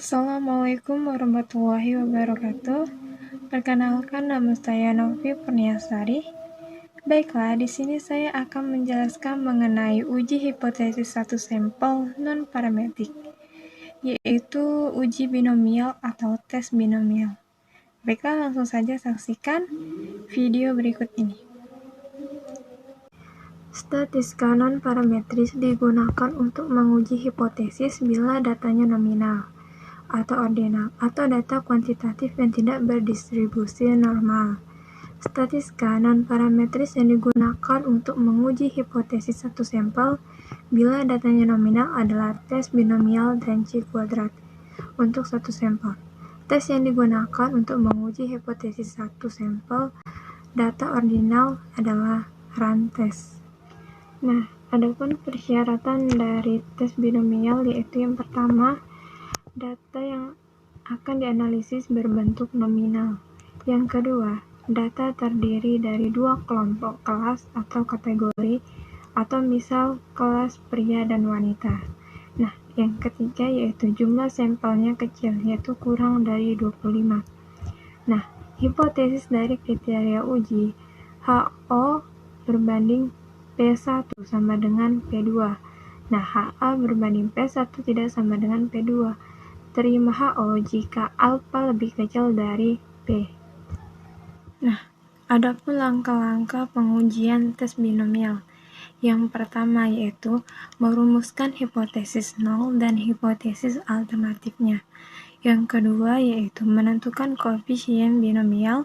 Assalamualaikum warahmatullahi wabarakatuh. Perkenalkan, nama saya Novi Purniasari. Baiklah, di sini saya akan menjelaskan mengenai uji hipotesis satu sampel non-parametrik, yaitu uji binomial atau tes binomial. Baiklah, langsung saja saksikan video berikut ini. Statistika non-parametris digunakan untuk menguji hipotesis bila datanya nominal atau ordinal, atau data kuantitatif yang tidak berdistribusi normal. Statistika non-parametris yang digunakan untuk menguji hipotesis satu sampel bila datanya nominal adalah tes binomial dan C-kuadrat untuk satu sampel. Tes yang digunakan untuk menguji hipotesis satu sampel data ordinal adalah run test. Nah, adapun persyaratan dari tes binomial yaitu yang pertama, data yang akan dianalisis berbentuk nominal. Yang kedua, data terdiri dari dua kelompok kelas atau kategori, atau misal kelas pria dan wanita. Nah, yang ketiga yaitu jumlah sampelnya kecil, yaitu kurang dari 25. Nah, hipotesis dari kriteria uji HO berbanding P1 sama dengan P2. Nah, HA berbanding P1 tidak sama dengan P2. Terima HO jika alfa lebih kecil dari P. Nah, adapun langkah-langkah pengujian tes binomial. Yang pertama yaitu merumuskan hipotesis nol dan hipotesis alternatifnya. Yang kedua yaitu menentukan koefisien binomial.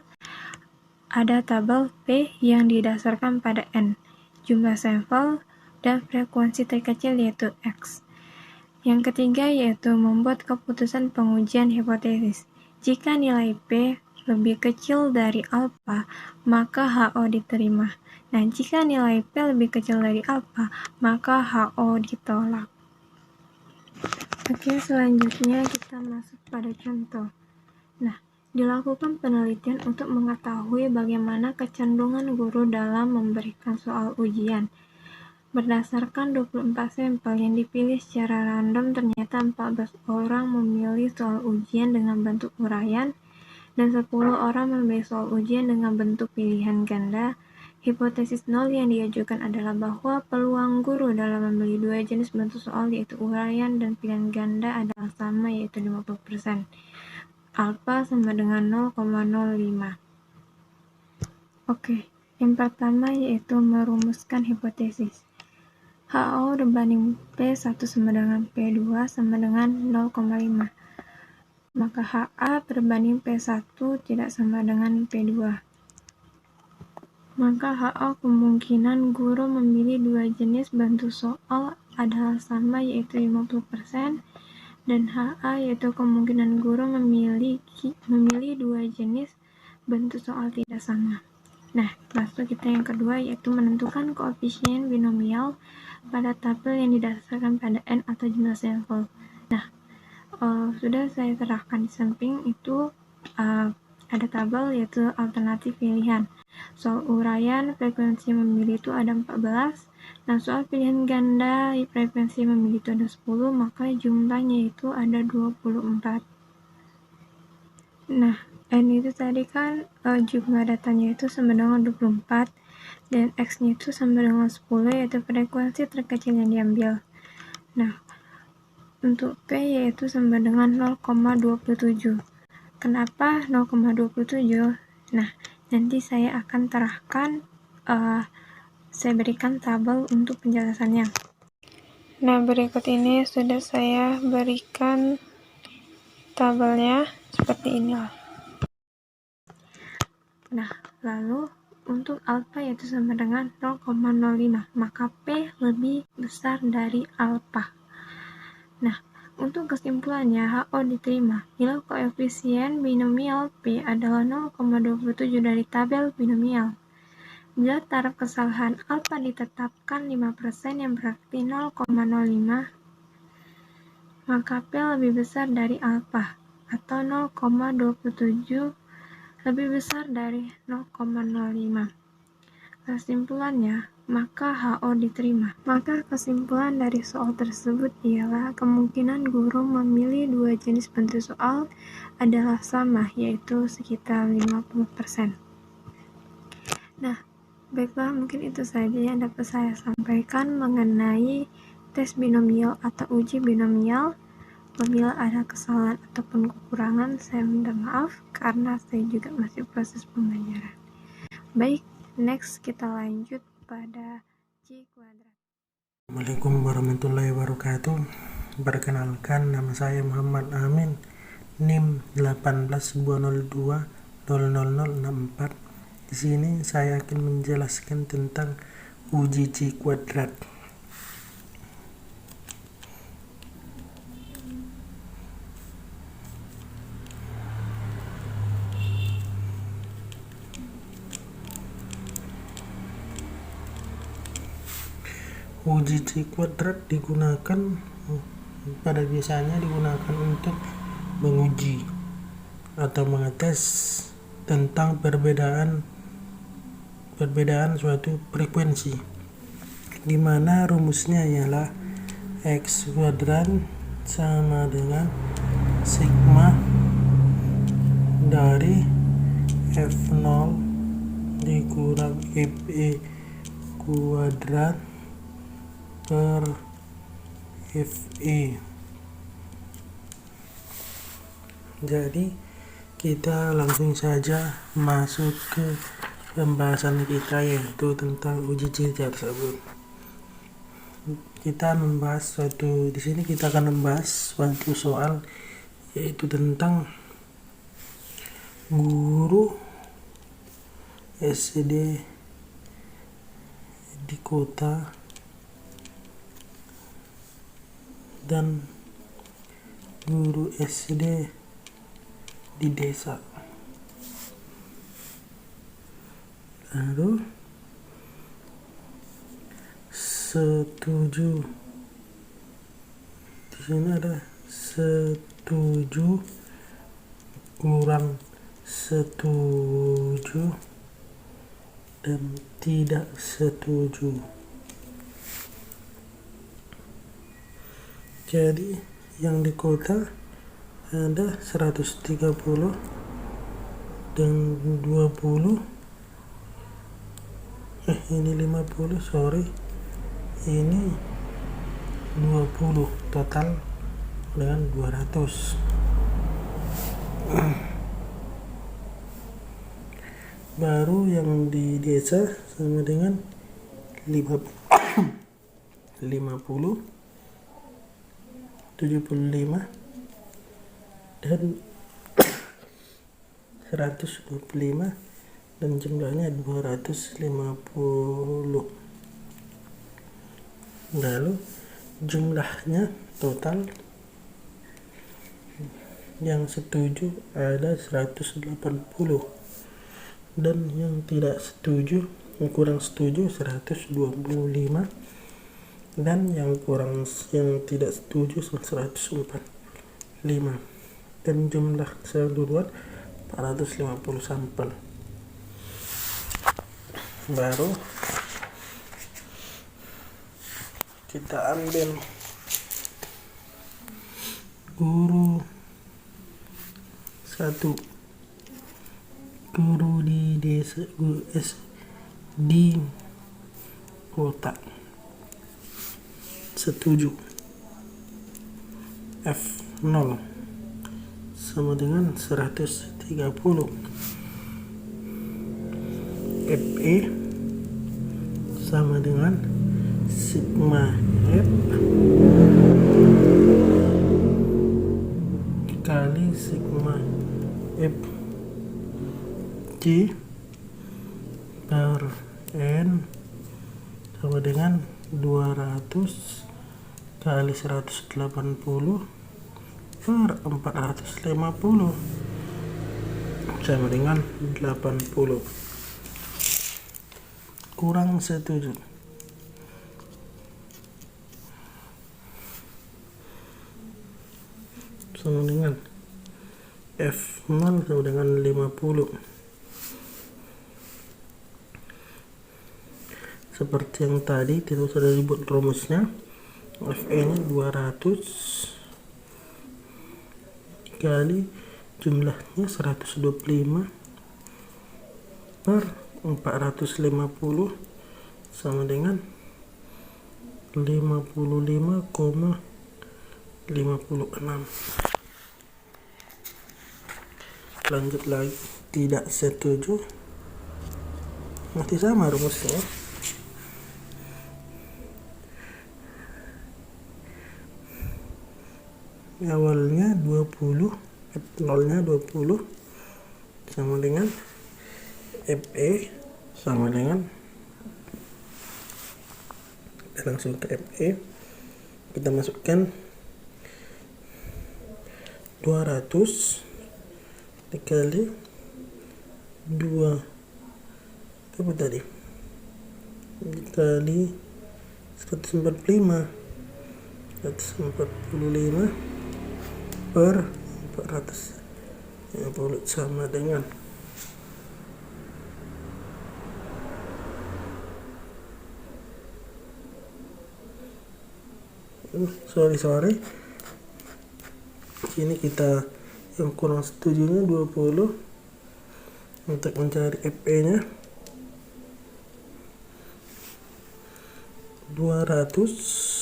Ada tabel P yang didasarkan pada N, jumlah sampel, dan frekuensi terkecil yaitu X. Yang ketiga yaitu membuat keputusan pengujian hipotesis. Jika nilai P lebih kecil dari alfa, maka HO diterima. Nah, jika nilai P lebih kecil dari alfa, maka HO ditolak. Oke, selanjutnya kita masuk pada contoh. Nah, dilakukan penelitian untuk mengetahui bagaimana kecenderungan guru dalam memberikan soal ujian. Berdasarkan 24 sampel yang dipilih secara random, ternyata 14 orang memilih soal ujian dengan bentuk uraian dan 10 orang memilih soal ujian dengan bentuk pilihan ganda. Hipotesis nol yang diajukan adalah bahwa peluang guru dalam memilih dua jenis bentuk soal yaitu uraian dan pilihan ganda adalah sama yaitu 50%. Alfa sama dengan 0,05. Oke, yang pertama yaitu merumuskan hipotesis. HO berbanding P1 sama dengan P2 sama dengan 0,5. Maka HA berbanding P1 tidak sama dengan P2. Maka HO kemungkinan guru memilih dua jenis bentuk soal adalah sama yaitu 50%, dan HA yaitu kemungkinan guru memilih dua jenis bentuk soal tidak sama. Nah, masuk kita yang kedua yaitu menentukan koefisien binomial pada tabel yang didasarkan pada N atau jumlah sampel. Nah, sudah saya serahkan di samping itu ada tabel yaitu alternatif pilihan. Soal uraian frekuensi memilih itu ada 14. Nah, soal pilihan ganda frekuensi memilih itu ada 10, maka jumlahnya itu ada 24. Nah, N itu tadi kan jumlah datanya itu sama dengan 24 dan X-nya itu sama dengan 10 yaitu frekuensi terkecil yang diambil. Nah, untuk P yaitu sama dengan 0,27. Kenapa 0,27? Nah, nanti saya akan terahkan, saya berikan tabel untuk penjelasannya. Nah, berikut ini sudah saya berikan tabelnya seperti inilah. Nah, lalu untuk alfa yaitu sama dengan 0,05, maka P lebih besar dari alfa. Nah, untuk kesimpulannya HO diterima bila koefisien binomial P adalah 0,27 dari tabel binomial. Bila taraf kesalahan alfa ditetapkan 5% yang berarti 0,05, maka P lebih besar dari alfa atau 0,27 lebih besar dari 0,05. Kesimpulannya, maka HO diterima. Maka kesimpulan dari soal tersebut ialah kemungkinan guru memilih dua jenis bentuk soal adalah sama, yaitu sekitar 50%. Nah, baiklah, mungkin itu saja yang dapat saya sampaikan mengenai tes binomial atau uji binomial. Apabila ada kesalahan ataupun kekurangan, saya minta maaf karena saya juga masih proses pembelajaran. Baik, next kita lanjut pada C kuadrat. Assalamualaikum warahmatullahi wabarakatuh. Perkenalkan, nama saya Muhammad Amin, NIM 18.202.00064. Di sini saya akan menjelaskan tentang uji C kuadrat. Uji C kuadrat pada biasanya digunakan untuk menguji atau mengetes tentang perbedaan suatu frekuensi, di mana rumusnya ialah X kuadrat sama dengan sigma dari F0 dikurang FE kuadrat per FE. Jadi kita langsung saja masuk ke pembahasan kita, yaitu tentang uji C tersebut. Di sini kita akan membahas suatu soal, yaitu tentang guru SD di kota dan guru SD di desa. Lalu setuju, di sini ada setuju kurang setuju dan tidak setuju. Jadi yang di kota ada 130 dan 20, ini 50, ini 20, total dengan 200. Baru yang di desa sama dengan 50, 75 dan 125, dan jumlahnya 250. Lalu jumlahnya total yang setuju ada 180 dan yang tidak setuju, yang kurang setuju 125, dan yang tidak setuju 145, dan jumlah keseluruhan 450 sampel. Baru kita ambil guru 1, guru di desa, guru di kota, setuju F0 sama dengan 130, FE sama dengan sigma F kali sigma F C per N sama dengan 200 kali 180 per 450 sama dengan 80. Kurang setuju sama dengan F0 sama dengan 50. seperti yang tadi kita sudah dibuat rumusnya. FE nya 200 dikali jumlahnya 125 per 450 sama dengan 55,56. Lanjut lagi, tidak setuju, masih sama rumusnya. Awalnya 20, nolnya 20 sama dengan FE sama dengan, kita langsung ke FE, kita masukkan 200 dikali 2 apa tadi, dikali 145 per 450 sama dengan sorry ini kita yang kurang setujunya 20 untuk mencari FE nya 200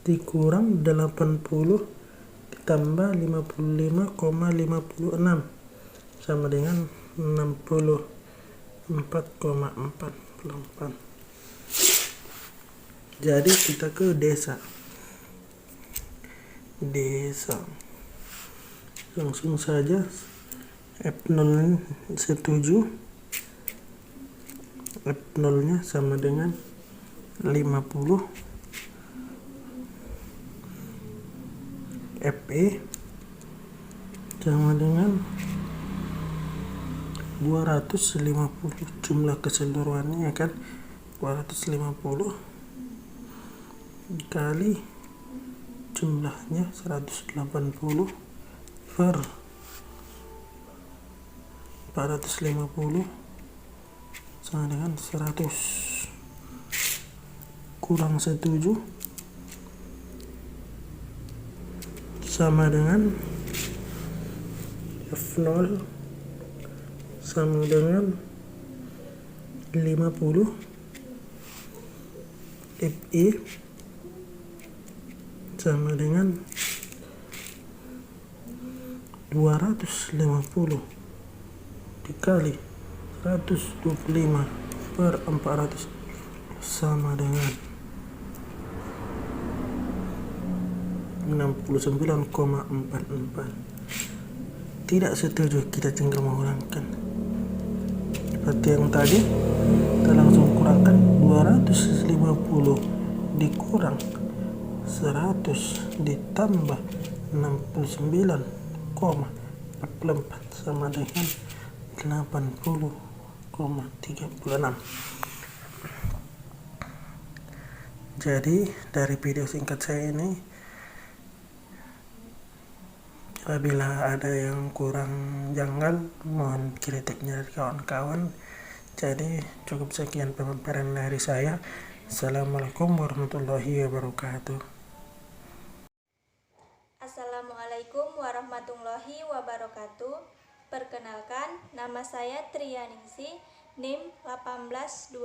dikurang 80 ditambah 55,56 sama dengan 64,44. Jadi kita ke desa langsung saja. F0 setuju, F0 nya sama dengan 50, FE sama dengan 250, jumlah keseluruhannya ya kan 250 dikali jumlahnya 180 per 450 sama dengan 100, kurang setuju sama dengan F0 sama dengan 50, FE sama dengan 250 dikali 125 per 400 sama dengan 69,44. Tidak setuju, kita tinggal mengurangkan seperti yang tadi, kita langsung kurangkan 250 dikurang 100 ditambah 69,44 sama dengan 80,36. Jadi dari video singkat saya ini, apabila ada yang kurang janggal, mohon kritiknya dari kawan-kawan. Jadi cukup sekian pemaparan dari saya. Assalamualaikum warahmatullahi wabarakatuh. Assalamualaikum warahmatullahi wabarakatuh. Perkenalkan, nama saya Trianingsih, NIM 18-2005.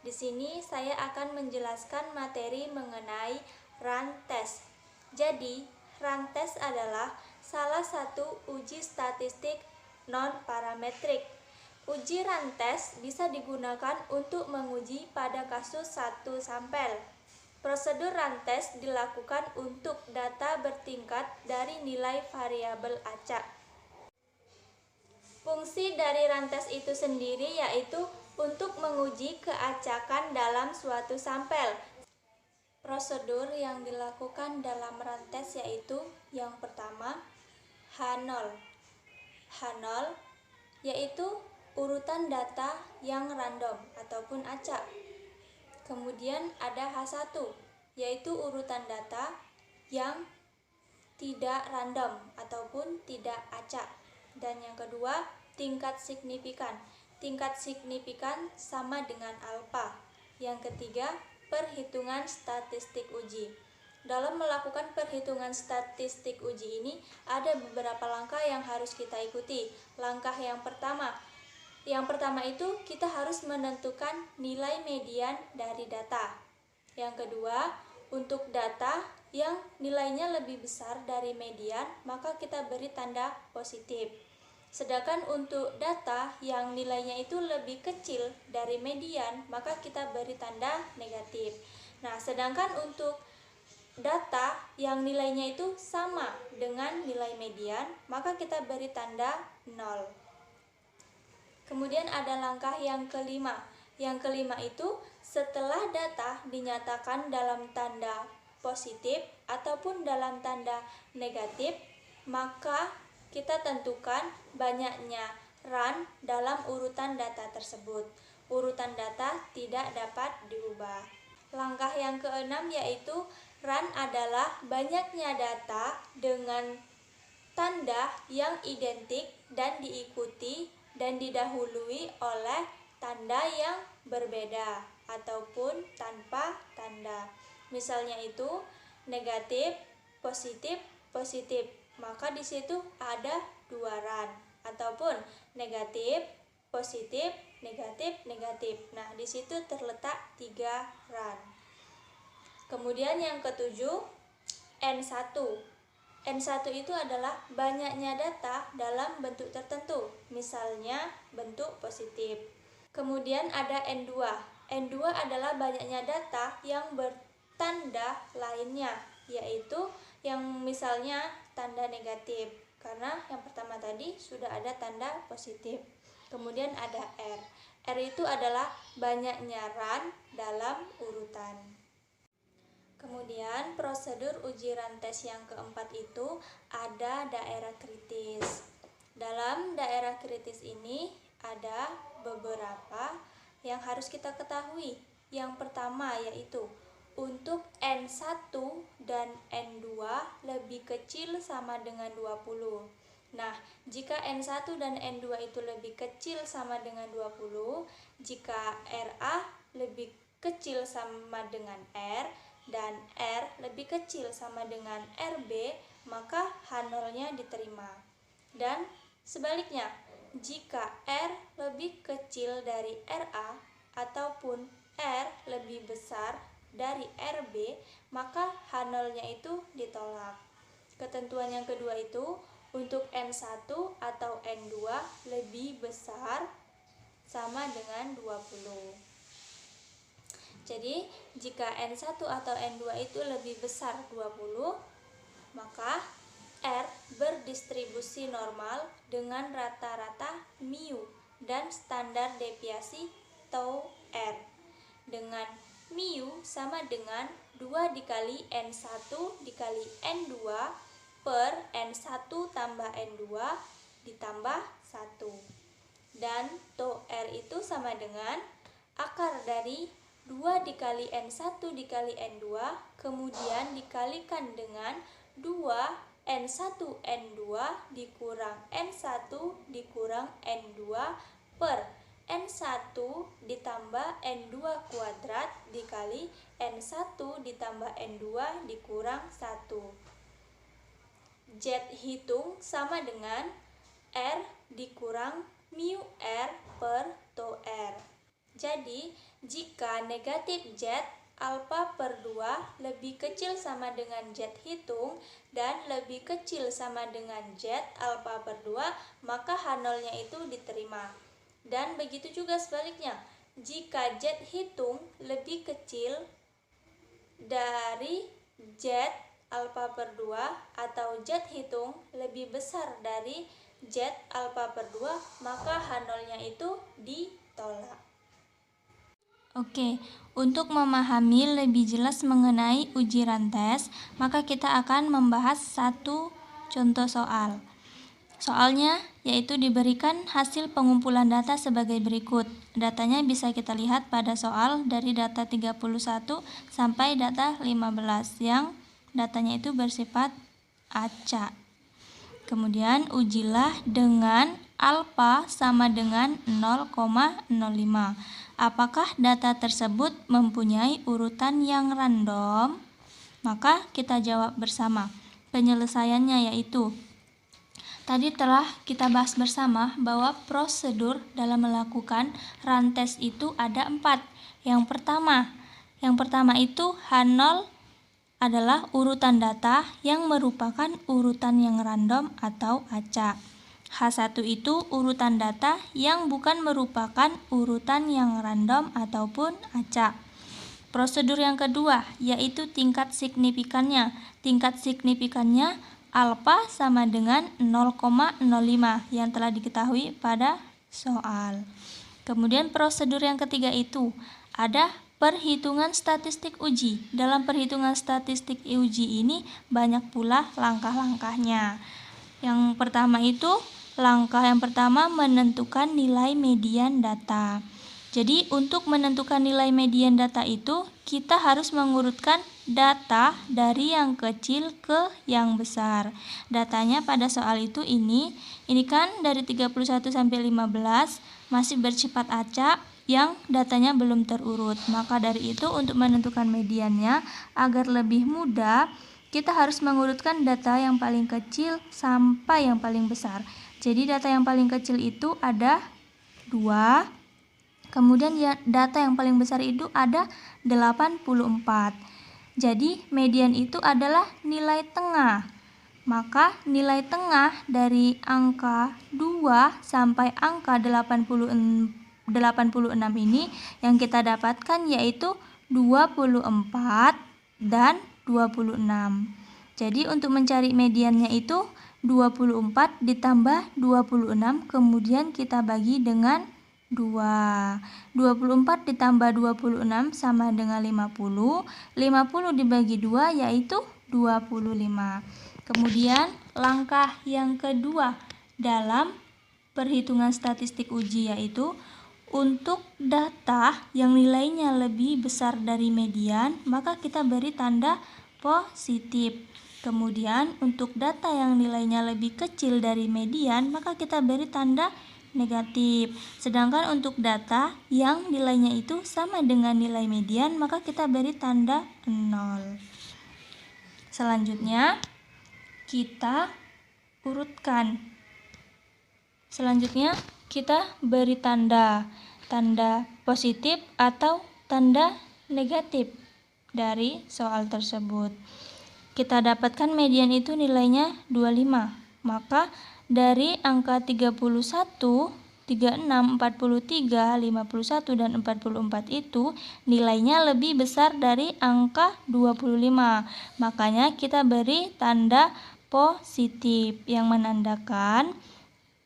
Di sini saya akan menjelaskan materi mengenai run test. Jadi, run test adalah salah satu uji statistik non-parametrik. Uji run test bisa digunakan untuk menguji pada kasus satu sampel. Prosedur run test dilakukan untuk data bertingkat dari nilai variabel acak. Fungsi dari run test itu sendiri yaitu untuk menguji keacakan dalam suatu sampel. Prosedur yang dilakukan dalam run test yaitu yang pertama, H0. H0 yaitu urutan data yang random ataupun acak. Kemudian ada H1, yaitu urutan data yang tidak random ataupun tidak acak. Dan yang kedua, tingkat signifikan. Tingkat signifikan sama dengan alfa. Yang ketiga, perhitungan statistik uji. Dalam melakukan perhitungan statistik uji ini, ada beberapa langkah yang harus kita ikuti. Langkah yang pertama itu kita harus menentukan nilai median dari data. Yang kedua, untuk data yang nilainya lebih besar dari median, maka kita beri tanda positif. Sedangkan untuk data yang nilainya itu lebih kecil dari median, maka kita beri tanda negatif. Nah, sedangkan untuk data yang nilainya itu sama dengan nilai median, maka kita beri tanda 0. Kemudian ada langkah yang kelima. Yang kelima itu setelah data dinyatakan dalam tanda positif ataupun dalam tanda negatif, maka kita tentukan banyaknya run dalam urutan data tersebut. Urutan data tidak dapat diubah. Langkah yang keenam yaitu run adalah banyaknya data dengan tanda yang identik dan diikuti dan didahului oleh tanda yang berbeda ataupun tanpa tanda. Misalnya itu negatif, positif, positif. Maka di situ ada 2 run ataupun negatif, positif, negatif, negatif. Nah, di situ terletak 3 run. Kemudian yang ketujuh, N1. N1 itu adalah banyaknya data dalam bentuk tertentu, misalnya bentuk positif. Kemudian ada N2. N2 adalah banyaknya data yang bertanda lainnya, yaitu yang misalnya tanda negatif, karena yang pertama tadi sudah ada tanda positif. Kemudian ada R. R itu adalah banyaknya run dalam urutan. Kemudian prosedur uji rantes yang keempat itu ada daerah kritis. Dalam daerah kritis ini ada beberapa yang harus kita ketahui. Yang pertama yaitu untuk N1 dan N2 lebih kecil sama dengan 20. Nah, jika N1 dan N2 itu lebih kecil sama dengan 20, jika RA lebih kecil sama dengan R, dan R lebih kecil sama dengan RB, maka H0-nya diterima. Dan sebaliknya, jika R lebih kecil dari RA ataupun R lebih besar dari RB, maka H0-nya itu ditolak. Ketentuan yang kedua itu untuk N1 atau N2 lebih besar sama dengan 20. Jadi, jika N1 atau N2 itu lebih besar 20, maka R berdistribusi normal dengan rata-rata mu dan standar deviasi tau R. Dengan mu sama dengan 2 dikali N1 dikali N2 per N1 tambah N2 ditambah 1. Dan tau R itu sama dengan akar dari 2 dikali N1 dikali N2 kemudian dikalikan dengan 2 N1 N2 dikurang N1 dikurang N2 per N1 ditambah N2 kuadrat dikali N1 ditambah N2 dikurang 1. Z hitung sama dengan R dikurang mu R per tau R. Jadi, jika negatif Z alfa per 2 lebih kecil sama dengan Z hitung dan lebih kecil sama dengan Z alfa per 2, maka H0-nya itu diterima. Dan begitu juga sebaliknya, jika Z hitung lebih kecil dari Z alfa per 2 atau Z hitung lebih besar dari Z alfa per 2, maka H0-nya itu ditolak. Oke, untuk memahami lebih jelas mengenai uji rantes, maka kita akan membahas satu contoh soal. Soalnya yaitu diberikan hasil pengumpulan data sebagai berikut. Datanya bisa kita lihat pada soal dari data 31 sampai data 15 yang datanya itu bersifat acak. Kemudian ujilah dengan alfa sama dengan 0,05. Apakah data tersebut mempunyai urutan yang random? Maka kita jawab bersama. Penyelesaiannya yaitu, tadi telah kita bahas bersama bahwa prosedur dalam melakukan rantes itu ada 4. Yang pertama itu H0 adalah urutan data yang merupakan urutan yang random atau acak. H1 itu urutan data yang bukan merupakan urutan yang random ataupun acak. Prosedur yang kedua yaitu tingkat signifikannya. Tingkat signifikannya alfa sama dengan 0,05 yang telah diketahui pada soal. Kemudian prosedur yang ketiga itu ada perhitungan statistik uji. Dalam perhitungan statistik uji ini banyak pula langkah-langkahnya. Langkah yang pertama menentukan nilai median data. Jadi untuk menentukan nilai median data itu kita harus mengurutkan data dari yang kecil ke yang besar. Datanya pada soal itu ini kan dari 31 sampai 15 masih bersifat acak yang datanya belum terurut. Maka dari itu untuk menentukan mediannya agar lebih mudah, kita harus mengurutkan data yang paling kecil sampai yang paling besar. Jadi data yang paling kecil itu ada 2, kemudian data yang paling besar itu ada 84. Jadi median itu adalah nilai tengah. Maka nilai tengah dari angka 2 sampai angka 86 ini yang kita dapatkan yaitu 24 dan 26. Jadi untuk mencari mediannya itu 24 ditambah 26 kemudian kita bagi dengan 2. 24 ditambah 26 sama dengan 50. 50 dibagi 2 yaitu 25. Kemudian langkah yang kedua dalam perhitungan statistik uji yaitu untuk data yang nilainya lebih besar dari median, maka kita beri tanda positif. Kemudian untuk data yang nilainya lebih kecil dari median, maka kita beri tanda negatif. Sedangkan untuk data yang nilainya itu sama dengan nilai median, maka kita beri tanda 0. Selanjutnya kita urutkan. Selanjutnya kita beri tanda positif atau tanda negatif dari soal tersebut. Kita dapatkan median itu nilainya 25. Maka dari angka 31, 36, 43, 51, dan 44 itu nilainya lebih besar dari angka 25. Makanya kita beri tanda positif yang menandakan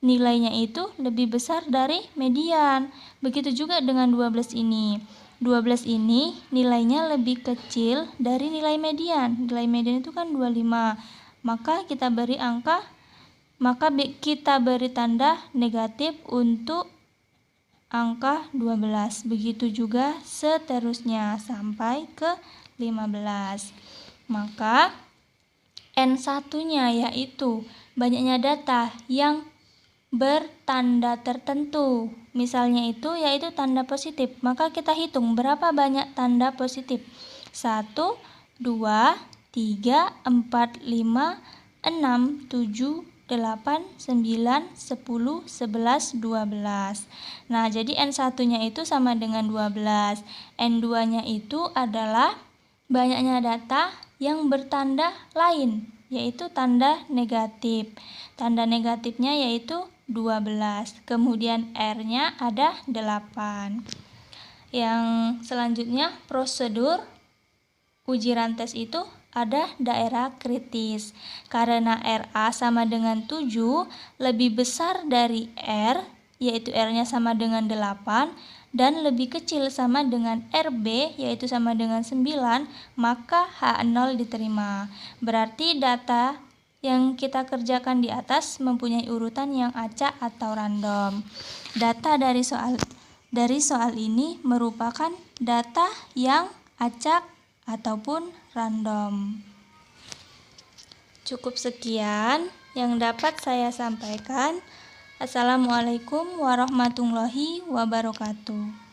nilainya itu lebih besar dari median. Begitu juga dengan 12 ini. 12 ini nilainya lebih kecil dari nilai median. Nilai median itu kan 25. Maka kita beri tanda negatif untuk angka 12. Begitu juga seterusnya sampai ke 15. Maka N1-nya yaitu banyaknya data yang bertanda tertentu. Misalnya yaitu tanda positif. Maka kita hitung berapa banyak tanda positif. 1, 2, 3, 4, 5, 6, 7, 8, 9, 10, 11, 12. Nah, jadi N1-nya itu sama dengan 12. N2-nya itu adalah banyaknya data yang bertanda lain, yaitu tanda negatif. Tanda negatifnya yaitu 12. Kemudian R-nya ada 8. Yang selanjutnya prosedur uji rantes itu ada daerah kritis. Karena RA sama dengan 7 lebih besar dari R, yaitu R-nya sama dengan 8, dan lebih kecil sama dengan RB, yaitu sama dengan 9, maka H0 diterima. Berarti data yang kita kerjakan di atas mempunyai urutan yang acak atau random. Data dari soal ini merupakan data yang acak ataupun random. Cukup sekian yang dapat saya sampaikan. Assalamualaikum warahmatullahi wabarakatuh.